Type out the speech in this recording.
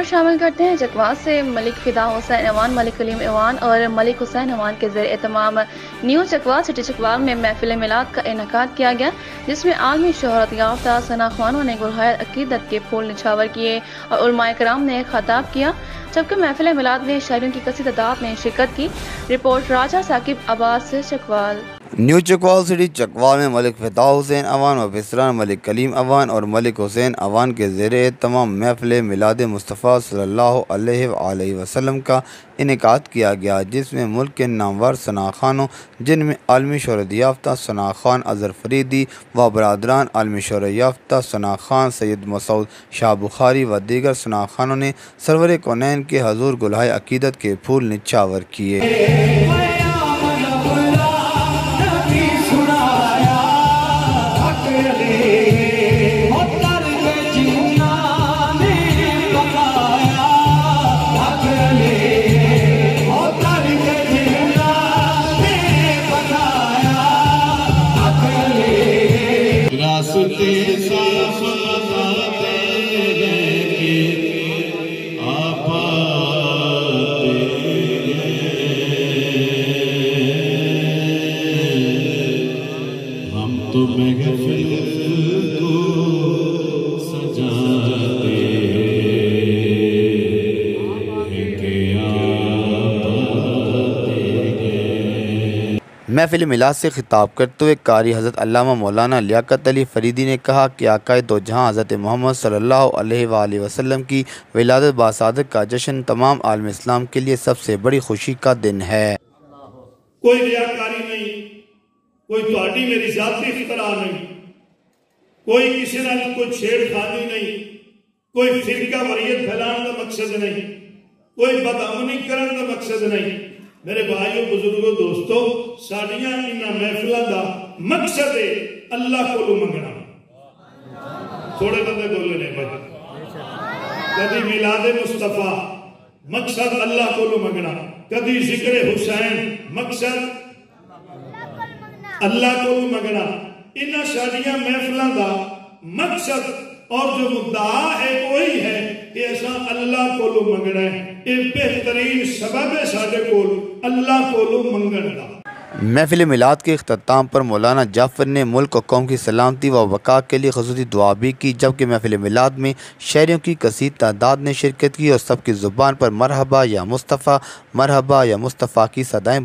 خبر شامل کرتے ہیں چکوال سے۔ ملک فدا حسین ایوان، ملک کلیم ایوان اور ملک حسین ایوان کے زیر اہتمام نیو چکوال سٹی چکوال میں محفل میلاد کا انعقاد کیا گیا، جس میں عالمی شہرت یافتہ ثنا خوانوں نے گلہائے عقیدت کے پھول نچھاور کیے اور علماء کرام نے خطاب کیا، جبکہ محفل میلاد میں شہریوں کی کثیر تعداد نے شرکت کی۔ رپورٹ راجہ ثاقب عباس، چکوال۔ نیو چکوال سٹی چکوال میں ملک فدا حسین ایوان و افسران ملک کلیم ایوان اور ملک حسین ایوان کے زیر اہتمام محفل میلاد مصطفیٰ صلی اللہ علیہ وآلہ وسلم کا انعقاد کیا گیا، جس میں ملک کے نامور ثنا خوانوں، جن میں عالمی شہرت یافتہ ثنا خوان اظہر فریدی و برادران، عالمی شہرت یافتہ ثنا خوان سید مسعود شاہ بخاری و دیگر ثنا خوانوں نے سرور کونین کے حضور گلہائے عقیدت کے پھول نچھاور کیے۔ تو محفل کو سجاتے ہیں کہ محفل میلاد سے خطاب کرتے ہوئے قاری حضرت علامہ مولانا لیاقت علی فریدی نے کہا کہ آقائے دو جہاں حضرت محمد صلی اللہ علیہ وآلہ وسلم کی ولادت باسعادت کا جشن تمام عالم اسلام کے لیے سب سے بڑی خوشی کا دن ہے۔ کوئی ریاکاری نہیں، کوئی تہاڈی میری ذاتی اختراع نہیں، کوئی کسی نال کوئی چھیڑ خانی نہیں، کوئی فرقہ وریت پھیلان کا مقصد نہیں، کوئی بدامنی کرن کا مقصد نہیں۔ میرے بھائیوں، بزرگوں، دوستو، ساڑیاں انہاں محفلوں دا مقصد ہے اللہ کو منگنا۔ تھوڑے بندے بولے نہیں بھائی، کبھی میلاد مصطفیٰ مقصد اللہ کو منگنا، کبھی ذکر حسین مقصد اللہ کو منگنا۔ انہاں شادیاں محفلوں دا مقصد اور جو مدعا ہے وہی ہے کہ ایسا اللہ کو منگنا ہے۔ یہ بہترین سبب ہے ساڈے کول اللہ کو منگن دا۔ محفل میلاد کے اختتام پر مولانا جعفر نے ملک و قوم کی سلامتی و بقا کے لیے خصوصی دعا بھی کی، جبکہ محفل میلاد میں شہریوں کی کثیر تعداد نے شرکت کی اور سب کی زبان پر مرحبا یا مصطفیٰ، مرحبا یا مصطفیٰ کی صدائیں